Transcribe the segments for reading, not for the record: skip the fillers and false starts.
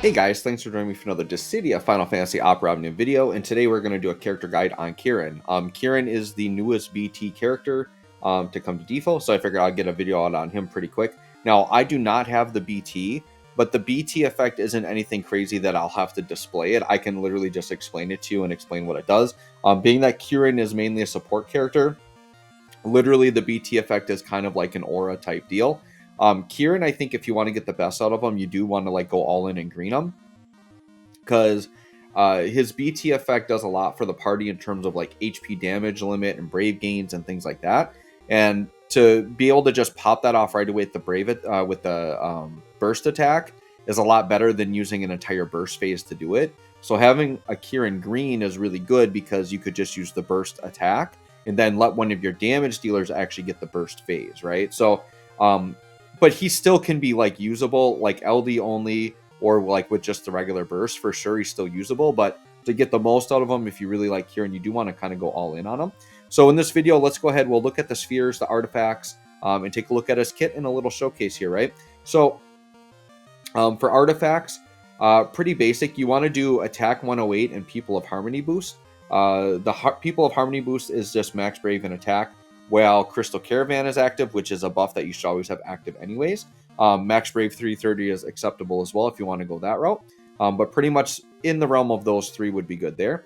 Hey guys, thanks for joining me for another Dissidia Final Fantasy Opera Omnium video, and today we're going to do a character guide on Ciaran. Ciaran is the newest BT character to come to DFFOO, so I figured I'd get a video out on him pretty quick. Now, I do not have the BT, but the BT effect isn't anything crazy that I'll have to display it. I can literally just explain it to you and explain what it does. Being that Ciaran is mainly a support character, literally the BT effect is kind of like an aura type deal. Ciaran, I think if you want to get the best out of him, you do want to like go all in and green him, because his BT effect does a lot for the party in terms of like HP damage limit and brave gains and things like that. And to be able to just pop that off right away with the burst attack is a lot better than using an entire burst phase to do it. So having a Ciaran green is really good because you could just use the burst attack and then let one of your damage dealers actually get the burst phase, right? So but he still can be like usable, like LD only, or like with just the regular burst. For sure he's still usable, but to get the most out of him, if you really like Ciaran, you do want to kind of go all in on him. So in this video, let's go ahead, we'll look at the spheres, the artifacts, and take a look at his kit in a little showcase here, right? So for artifacts, pretty basic. You want to do attack 108 and People of Harmony boost. People of Harmony boost is just max brave and attack, while Crystal Caravan is active, which is a buff that you should always have active anyways. Max Brave 330 is acceptable as well if you want to go that route. But pretty much in the realm of those three would be good there.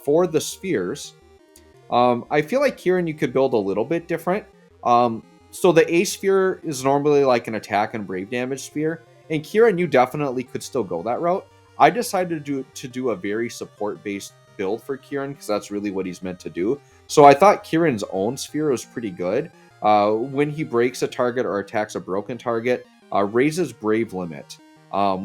For the spheres, I feel like Ciaran you could build a little bit different. So the A sphere is normally like an attack and brave damage sphere. And Ciaran, you definitely could still go that route. I decided to do a very support-based build for Ciaran because that's really what he's meant to do. So I thought Ciaran's own sphere was pretty good. When he breaks a target or attacks a broken target, raises brave limit,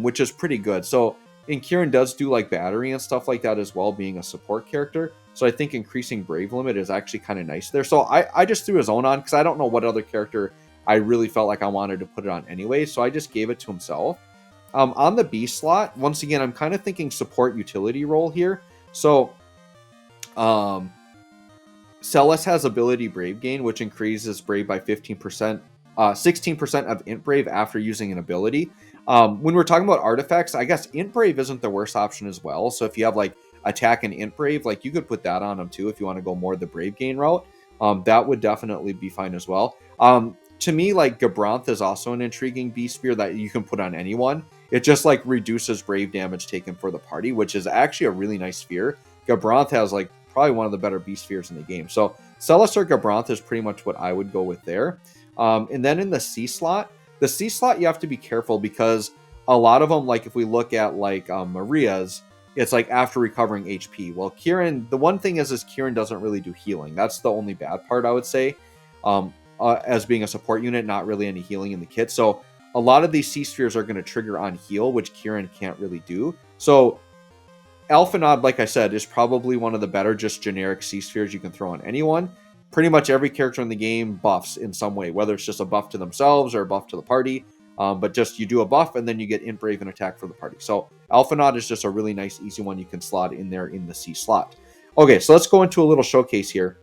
which is pretty good. So, and Ciaran does do like battery and stuff like that as well, being a support character. So I think increasing brave limit is actually kind of nice there. So I just threw his own on because I don't know what other character I really felt like I wanted to put it on anyway. So I just gave it to himself. On the B slot, once again, I'm kind of thinking support utility role here. So, Celes has ability Brave Gain, which increases Brave by 15%, 16% of Int Brave after using an ability. When we're talking about artifacts, I guess Int Brave isn't the worst option as well. So if you have like attack and Int Brave, like you could put that on them too if you want to go more the Brave Gain route. That would definitely be fine as well. To me, like Gabranth is also an intriguing B sphere that you can put on anyone. It just like reduces brave damage taken for the party, which is actually a really nice sphere. Gabranth has like probably one of the better B spheres in the game. So Celes or Gabranth is pretty much what I would go with there. And then in the C slot you have to be careful because a lot of them, like if we look at like Maria's, it's like after recovering HP. Well, Ciaran, the one thing is Ciaran doesn't really do healing. That's the only bad part I would say. As being a support unit, not really any healing in the kit. So a lot of these C spheres are going to trigger on heal, which Ciaran can't really do. So Alphanod, like I said, is probably one of the better just generic C spheres you can throw on anyone. Pretty much every character in the game buffs in some way, whether it's just a buff to themselves or a buff to the party. But just you do a buff and then you get Int Brave and attack for the party. So Alphanod is just a really nice, easy one you can slot in there in the C slot. Okay, so let's go into a little showcase here.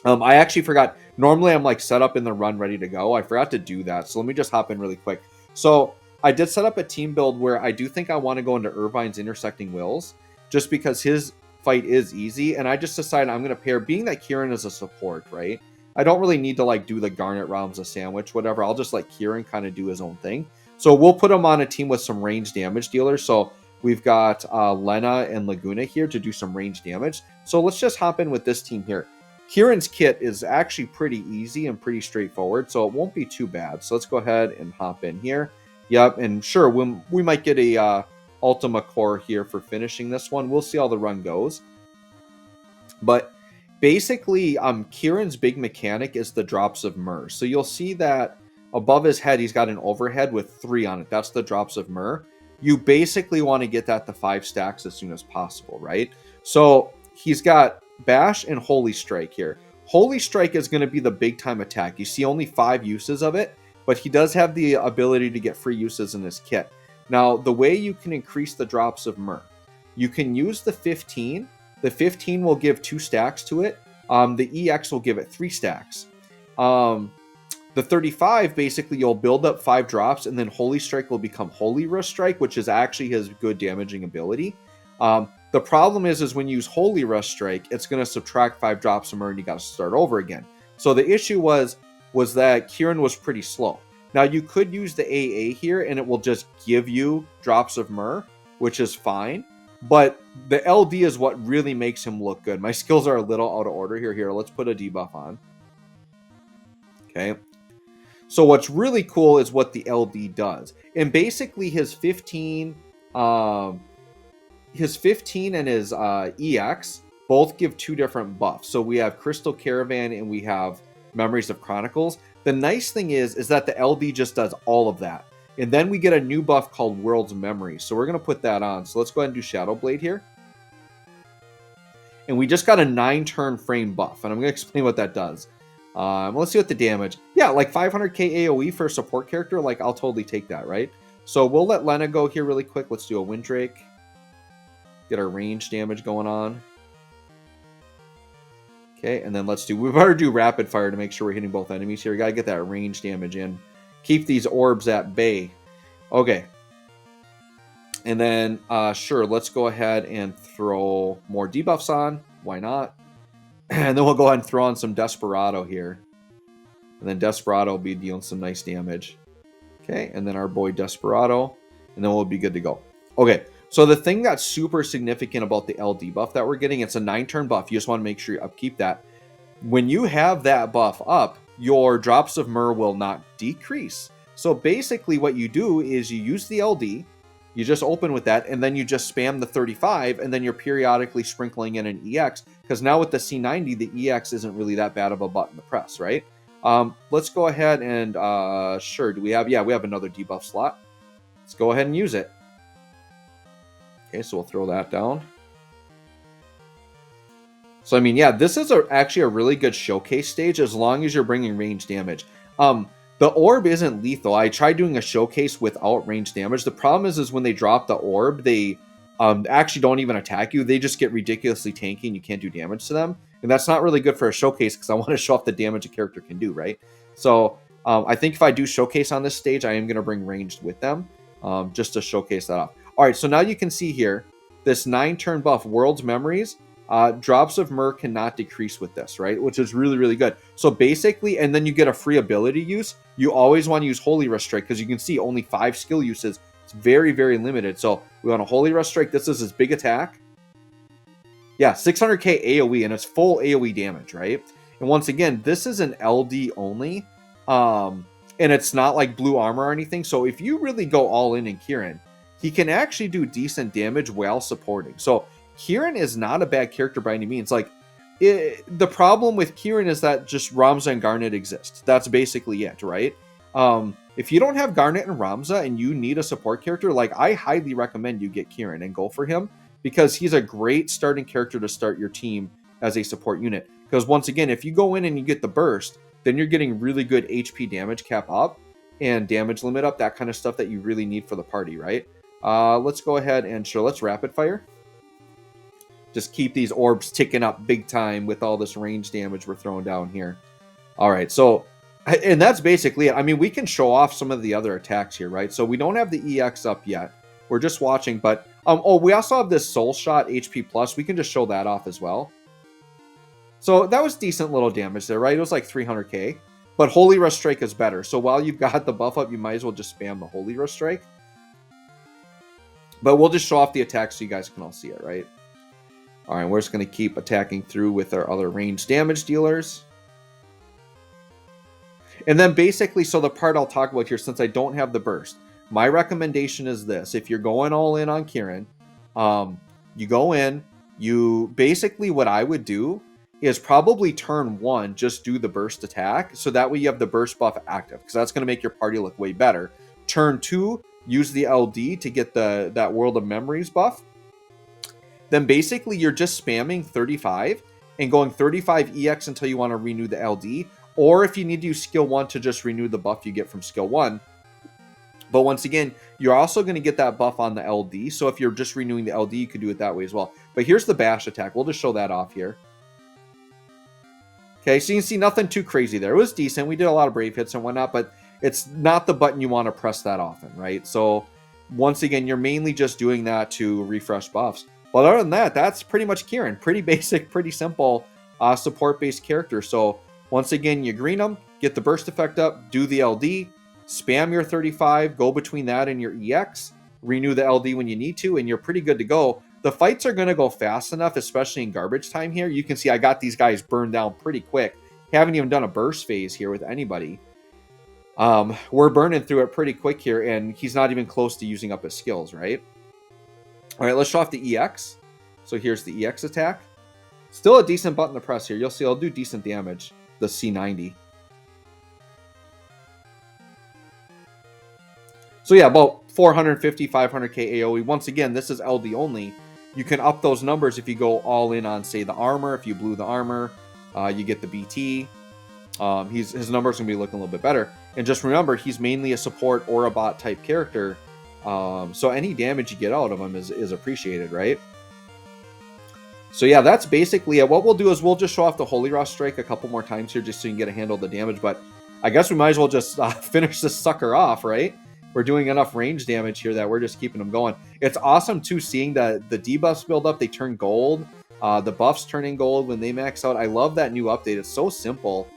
I actually forgot. Normally I'm like set up in the run ready to go. I forgot to do that. So let me just hop in really quick. So I did set up a team build where I do think I want to go into Irvine's Intersecting Wills just because his fight is easy. And I just decided I'm going to pair, being that Ciaran is a support, right? I don't really need to like do the Garnet Realms, a sandwich, whatever. I'll just let Ciaran kind of do his own thing. So we'll put him on a team with some range damage dealers. So we've got Lena and Laguna here to do some range damage. So let's just hop in with this team here. Ciaran's kit is actually pretty easy and pretty straightforward, so it won't be too bad. So let's go ahead and hop in here. Yep, and sure, we might get a Ultima Core here for finishing this one. We'll see how the run goes. But basically, Ciaran's big mechanic is the drops of Myrrh. So you'll see that above his head, he's got an overhead with 3 on it. That's the drops of Myrrh. You basically want to get that to 5 stacks as soon as possible, right? So he's got Bash and Holy Strike here. Holy Strike is going to be the big time attack. You see only 5 uses of it, but he does have the ability to get free uses in his kit. Now, the way you can increase the drops of Myrrh, you can use the 15. The 15 will give 2 stacks to it. The EX will give it 3 stacks. The 35, basically, you'll build up 5 drops, and then Holy Strike will become Holy Rust Strike, which is actually his good damaging ability. The problem is when you use Holy Rust Strike, it's going to subtract 5 drops from her, and you got to start over again. So the issue was that Ciaran was pretty slow. Now, you could use the AA here, and it will just give you drops of Myrrh, which is fine. But the LD is what really makes him look good. My skills are a little out of order here. Here, let's put a debuff on. Okay. So what's really cool is what the LD does. And basically his 15 and his EX both give 2 different buffs. So we have Crystal Caravan and we have Memories of Chronicles. The nice thing is that the LD just does all of that. And then we get a new buff called World's Memory. So we're going to put that on. So let's go ahead and do Shadow Blade here. And we just got a 9-turn frame buff. And I'm going to explain what that does. Let's see what the damage. Yeah, like 500k AoE for a support character. Like, I'll totally take that, right? So we'll let Lena go here really quick. Let's do a Windrake. Get our range damage going on. Okay, and then we better do rapid fire to make sure we're hitting both enemies here. We got to get that range damage in. Keep these orbs at bay. Okay. And then, sure, let's go ahead and throw more debuffs on. Why not? And then we'll go ahead and throw on some Desperado here. And then Desperado will be dealing some nice damage. Okay, and then our boy Desperado. And then we'll be good to go. Okay, so the thing that's super significant about the LD buff that we're getting, it's a 9-turn buff. You just want to make sure you upkeep that. When you have that buff up, your drops of Myrrh will not decrease. So basically what you do is you use the LD, you just open with that, and then you just spam the 35, and then you're periodically sprinkling in an EX, because now with the C90, the EX isn't really that bad of a button to press, right? Let's go ahead and, sure, do we have, yeah, we have another debuff slot. Let's go ahead and use it. Okay, so we'll throw that down. So, I mean, yeah, this is actually a really good showcase stage as long as you're bringing range damage. The orb isn't lethal. I tried doing a showcase without range damage. The problem is when they drop the orb, they actually don't even attack you. They just get ridiculously tanky and you can't do damage to them. And that's not really good for a showcase because I want to show off the damage a character can do, right? So I think if I do showcase on this stage, I am going to bring ranged with them just to showcase that off. All right, so now you can see here, this 9-turn buff, World's Memories, drops of Myrrh cannot decrease with this, right? Which is really, really good. So basically, and then you get a free ability use. You always want to use Holy Rust Strike because you can see only 5 skill uses. It's very, very limited. So we want a Holy Rust Strike. This is his big attack. Yeah, 600k AoE, and it's full AoE damage, right? And once again, this is an LD only, and it's not like blue armor or anything. So if you really go all in Ciaran, he can actually do decent damage while supporting. So Ciaran is not a bad character by any means. Like, the problem with Ciaran is that just Ramza and Garnet exist. That's basically it, right? If you don't have Garnet and Ramza and you need a support character, like, I highly recommend you get Ciaran and go for him because he's a great starting character to start your team as a support unit. Because once again, if you go in and you get the burst, then you're getting really good HP damage cap up and damage limit up, that kind of stuff that you really need for the party, right? Let's go ahead and sure, let's rapid fire. Just keep these orbs ticking up big time with all this range damage we're throwing down here. All right, so, and that's basically it. I mean, we can show off some of the other attacks here, right? So we don't have the EX up yet. We're just watching, but, oh, we also have this Soul Shot HP Plus. We can just show that off as well. So that was decent little damage there, right? It was like 300k, but Holy Rust Strike is better. So while you've got the buff up, you might as well just spam the Holy Rust Strike. But we'll just show off the attack so you guys can all see it, right? All right, we're just going to keep attacking through with our other range damage dealers. And then basically, so the part I'll talk about here, since I don't have the burst, my recommendation is this. If you're going all in on Ciaran, you go in, you basically what I would do is probably turn 1, just do the burst attack. So that way you have the burst buff active because that's going to make your party look way better. Turn 2, use the LD to get that World of Memories buff. Then basically you're just spamming 35 and going 35 EX until you want to renew the LD. Or if you need to use skill 1 to just renew the buff you get from skill 1. But once again, you're also going to get that buff on the LD. So if you're just renewing the LD, you could do it that way as well. But here's the bash attack. We'll just show that off here. Okay, so you can see nothing too crazy there. It was decent. We did a lot of brave hits and whatnot, but it's not the button you want to press that often, right? So once again, you're mainly just doing that to refresh buffs. But other than that, that's pretty much Ciaran. Pretty basic, pretty simple support-based character. So once again, you green them, get the burst effect up, do the LD, spam your 35, go between that and your EX, renew the LD when you need to, and you're pretty good to go. The fights are going to go fast enough, especially in garbage time here. You can see I got these guys burned down pretty quick. Haven't even done a burst phase here with anybody. We're burning through it pretty quick here, and he's not even close to using up his skills, right? All right, let's show off the EX. So here's the EX attack. Still a decent button to press here. You'll see I'll do decent damage, the C90. So yeah, about 450, 500k AoE. Once again, this is LD only. You can up those numbers if you go all in on, say, the armor. If you blew the armor, you get the BT. His numbers going to be looking a little bit better. And just remember, he's mainly a support or a bot type character. So any damage you get out of him is appreciated, right? So yeah, that's basically it. What we'll do is we'll just show off the Holy Ross Strike a couple more times here just so you can get a handle of the damage. But I guess we might as well just finish this sucker off, right? We're doing enough range damage here that we're just keeping them going. It's awesome, too, seeing the debuffs build up. They turn gold. The buffs turning gold when they max out. I love that new update. It's so simple,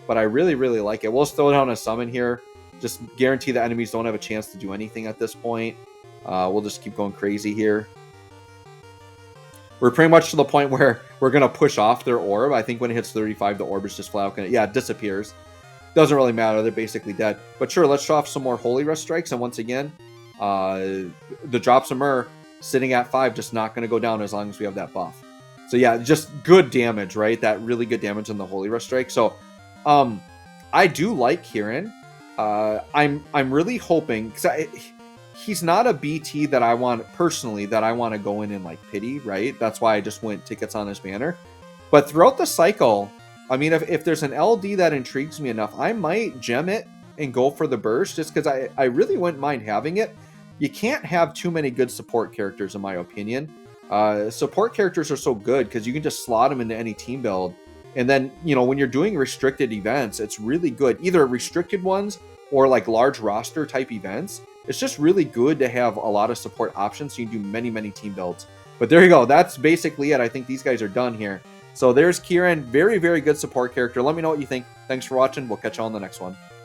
but I really, really like it. We'll throw down a summon here. Just guarantee the enemies don't have a chance to do anything at this point. We'll just keep going crazy here. We're pretty much to the point where we're going to push off their orb. I think when it hits 35, the orb is just flat out going to... Yeah, it disappears. Doesn't really matter. They're basically dead. But sure, let's show off some more Holy Rest Strikes. And once again, the Drops of Myrrh sitting at 5, just not going to go down as long as we have that buff. So yeah, just good damage, right? That really good damage in the Holy Rest Strike. So I do like Ciaran. I'm really hoping... because he's not a BT that I want, personally, that I want to go in and like pity, right? That's why I just went tickets on his banner. But throughout the cycle... I mean, if there's an LD that intrigues me enough, I might gem it and go for the burst just because I really wouldn't mind having it. You can't have too many good support characters, in my opinion. Support characters are so good because you can just slot them into any team build. And then, you know, when you're doing restricted events, it's really good. Either restricted ones or like large roster type events. It's just really good to have a lot of support options so you can do many, many team builds. But there you go. That's basically it. I think these guys are done here. So there's Ciaran, very, very good support character. Let me know what you think. Thanks for watching. We'll catch you on the next one.